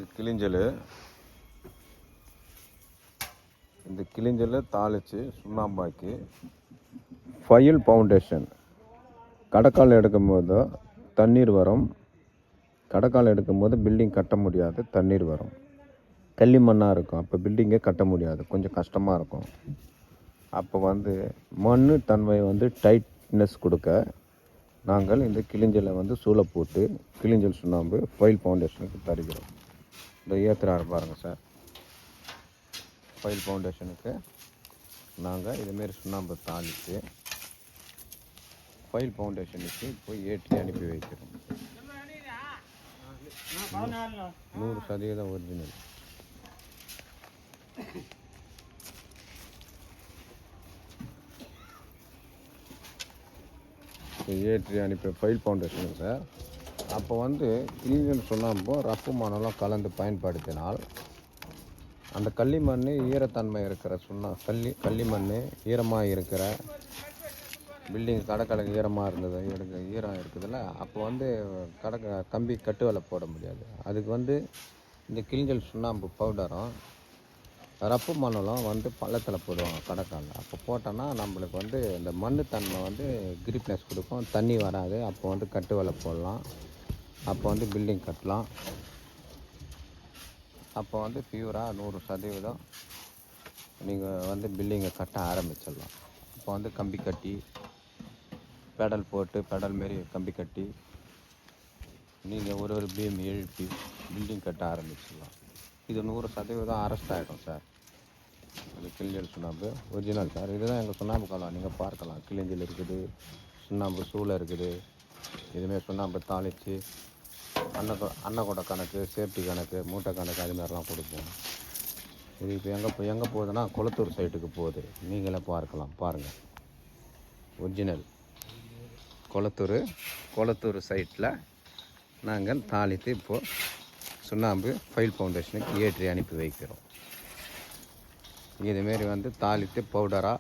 இது கிளிஞ்சல். இந்த கிளிஞ்சல் தாளித்து சுண்ணாம்பாக்கி ஃபைல் ஃபவுண்டேஷன். கடைக்கால் எடுக்கும்போது தண்ணீர் வரும். கடைக்கால் எடுக்கும்போது பில்டிங் கட்ட முடியாது, தண்ணீர் வரும். கள்ளி மண்ணாக இருக்கும், அப்போ பில்டிங்கே கட்ட முடியாது, கொஞ்சம் கஷ்டமாக இருக்கும். அப்போ மண் தன்மை டைட்னஸ் கொடுக்க நாங்கள் இந்த கிளிஞ்சலை சூளை போட்டு கிளிஞ்சல் சுண்ணாம்பு ஃபைல் ஃபவுண்டேஷனுக்கு தருகிறோம். இந்த ஏற்றுறாரு பாருங்கள் சார். ஃபைல் ஃபவுண்டேஷனுக்கு நாங்கள் இதுமாரி சுண்ணாம்பு தாளித்து ஃபைல் ஃபவுண்டேஷனுக்கு போய் ஏற்றி அனுப்பி வைக்கிறோம். 100% ஒரிஜினல். ஏற்றி அனுப்பி ஃபைல் ஃபவுண்டேஷனுக்கு சார். அப்போ கிளிஞ்சல் சுண்ணாம்பு ரப்பு மணலும் கலந்து பயன்படுத்தினால் அந்த களிமண் ஈரத்தன்மை இருக்கிற களிமண் ஈரமாக இருக்கிற பில்டிங் கடைக்கலங்க ஈரமாக இருந்தது, ஈரம் இருக்குதுல்ல, அப்போ கம்பி கட்டு வேலை போட முடியாது. அதுக்கு இந்த கிளிஞ்சல் சுண்ணாம்பு பவுடரும் ரப்பு மணலும் பள்ளத்தில் போடுவாங்க கடைக்காலில். அப்போ போட்டோன்னா நம்மளுக்கு இந்த மண் தன்மை கிரிப்னஸ் கொடுக்கும், தண்ணி வராது. அப்போ கட்டு வேலை போடலாம், அப்போ பில்டிங் கட்டலாம். அப்போ பியூராக 100% நீங்கள் பில்டிங்கை கட்ட ஆரம்பிச்சிடலாம். அப்போ கம்பி கட்டி பெடல் போட்டு பெடல் மாரி கம்பி கட்டி நீங்கள் ஒரு பீம் எழுப்பி பில்டிங் கட்ட ஆரம்பிச்சிடலாம். இது 100% அரெஸ்ட் ஆகிடும் சார். அது கிளிஞ்சல் சுண்ணாம்பு ஒரிஜினல் சார். இதுதான் எங்கள் சுண்ணாம்பு காலம். நீங்கள் பார்க்கலாம், கிளிஞ்சல் இருக்குது, சுண்ணாம்பு சூளை இருக்குது. இதுமாரி சுண்ணாம்பு தாளித்து அன்னக்கூட கணக்கு, சேஃப்டி கணக்கு, மூட்டை கணக்கு அதுமாரிலாம் கொடுப்போம். இது இப்போ எங்கே போகுதுன்னா குளத்தூர் சைட்டுக்கு போகுது. நீங்களே பாருங்கள். ஒரிஜினல் குளத்தூர் சைட்டில் நாங்கள் தாளித்து இப்போது சுண்ணாம்பு ஃபைல் ஃபவுண்டேஷனுக்கு ஏற்றி அனுப்பி வைக்கிறோம். இதுமாரி தாளித்து பவுடராக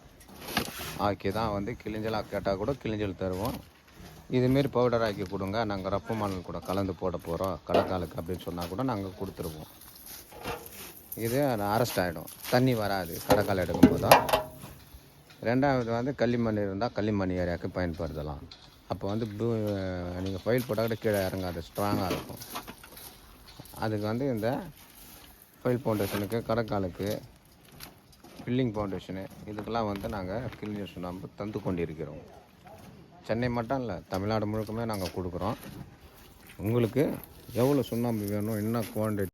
ஆக்கி தான் கிளிஞ்சலாக கேட்டால் கூட கிளிஞ்சல் தருவோம். இதுமாரி பவுடர் ஆக்கி கொடுங்க, நாங்கள் ரப்பு மணல் கூட கலந்து போட போகிறோம் கடைக்காலுக்கு அப்படின்னு சொன்னால் கூட நாங்கள் கொடுத்துருவோம். இது அரெஸ்ட் ஆகிடும், தண்ணி வராது கடைக்கால் எடுக்கும்போது தான். ரெண்டாவது களிமண் இருந்தால் களிமண் ஏரியாவுக்கு பயன்படுத்தலாம். அப்போ நீங்கள் ஃபைல் போட்டால் கூட கீழே இறங்காது, ஸ்ட்ராங்காக இருக்கும். அதுக்கு இந்த ஃபைல் ஃபவுண்டேஷனுக்கு, கடைக்காலுக்கு, பில்டிங் ஃபவுண்டேஷனு இதுக்கெல்லாம் நாங்கள் கிளிஞ்சல் சுண்ணாம்பு தந்து கொண்டிருக்கிறோம். சென்னை மட்டும் இல்லை, தமிழ்நாடு முழுக்கமே நாங்கள் கொடுக்குறோம். உங்களுக்கு எவ்வளோ சுண்ணாம்பு வேணும், என்ன குவான்டிட்டி